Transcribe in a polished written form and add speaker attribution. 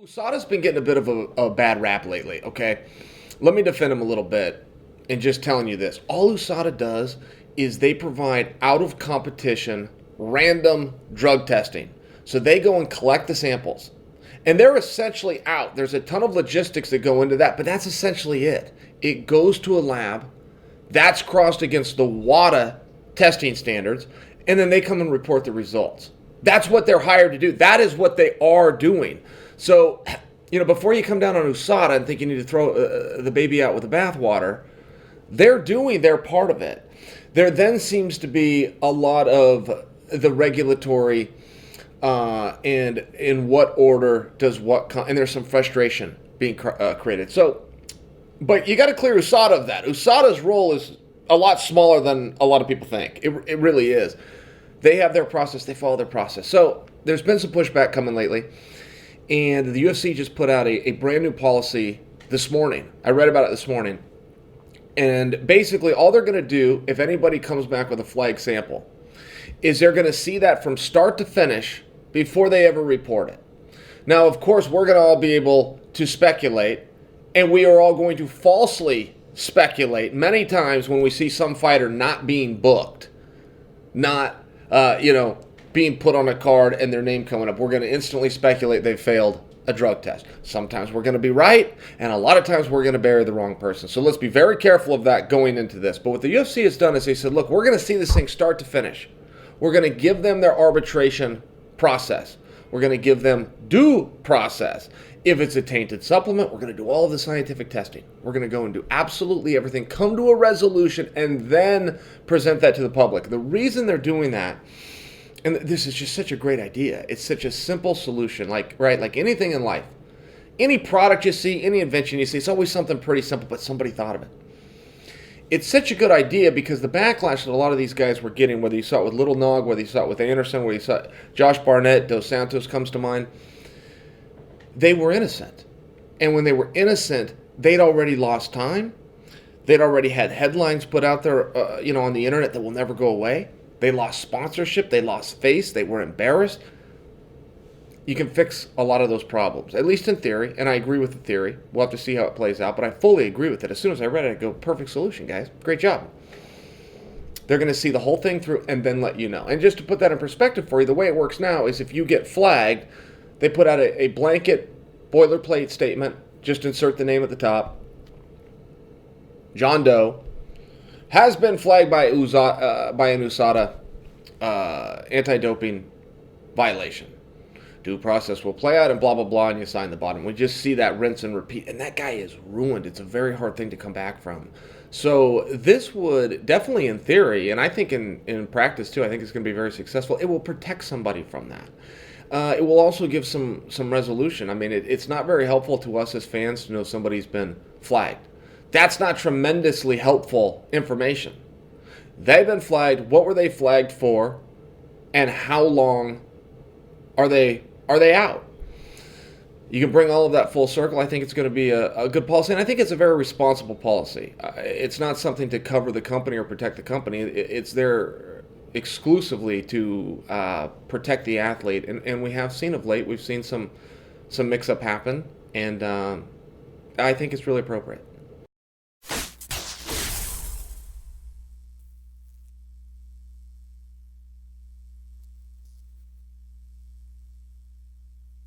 Speaker 1: USADA's been getting a bit of a bad rap lately, okay? Let me defend him a little bit and just telling you this. All USADA does is they provide out of competition random drug testing. So they go and collect the samples. And they're essentially out. There's a ton of logistics that go into that, but that's essentially it. It goes to a lab, that's crossed against the WADA testing standards, and then they come and report the results. That's what they're hired to do. That is what they are doing. So, before you come down on USADA and think you need to throw the baby out with the bathwater, they're doing their part of it. There then seems to be a lot of the regulatory and in what order does what and there's some frustration being created. So, but you got to clear USADA of that. USADA's role is a lot smaller than a lot of people think. It really is. They have their process. They follow their process. So there's been some pushback coming lately. And the UFC just put out a brand new policy this morning. I read about it this morning. And basically all they're going to do, if anybody comes back with a flag sample, is they're going to see that from start to finish before they ever report it. Now, of course, we're going to all be able to speculate, and we are all going to falsely speculate many times when we see some fighter not being booked, not, being put on a card and their name coming up. We're going to instantly speculate they failed a drug test. Sometimes we're going to be right, and a lot of times we're going to bury the wrong person. So let's be very careful of that going into this. But what the UFC has done is they said, look, we're going to see this thing start to finish. We're going to give them their arbitration process. We're going to give them due process. If it's a tainted supplement, we're going to do all of the scientific testing. We're going to go and do absolutely everything, come to a resolution, and then present that to the public. The reason they're doing that, and this is just such a great idea. It's such a simple solution, like anything in life. Any product you see, any invention you see, it's always something pretty simple, but somebody thought of it. It's such a good idea because the backlash that a lot of these guys were getting, whether you saw it with Little Nog, whether you saw it with Anderson, whether you saw it, Josh Barnett, Dos Santos comes to mind, they were innocent. And when they were innocent, they'd already lost time. They'd already had headlines put out there, on the internet that will never go away. They lost sponsorship. They lost face. They were embarrassed. You can fix a lot of those problems, at least in theory, and I agree with the theory. We'll have to see how it plays out, but I fully agree with it. As soon as I read it, I go, perfect solution, guys. Great job. They're going to see the whole thing through and then let you know. And just to put that in perspective for you, the way it works now is if you get flagged, they put out a blanket boilerplate statement, just insert the name at the top. John Doe has been flagged by an USADA anti-doping violation. Due process will play out and blah, blah, blah, and you sign the bottom. We just see that rinse and repeat, and that guy is ruined. It's a very hard thing to come back from. So this would definitely, in theory, and I think in practice too, I think it's going to be very successful, it will protect somebody from that. It will also give some resolution. I mean, it's not very helpful to us as fans to know somebody's been flagged. That's not tremendously helpful information. They've been flagged. What were they flagged for? And how long are they out? You can bring all of that full circle. I think it's going to be a good policy, and I think it's a very responsible policy. It's not something to cover the company or protect the company. It's there exclusively to protect the athlete, and we have seen of late, we've seen some mix-up happen, and I think it's really appropriate.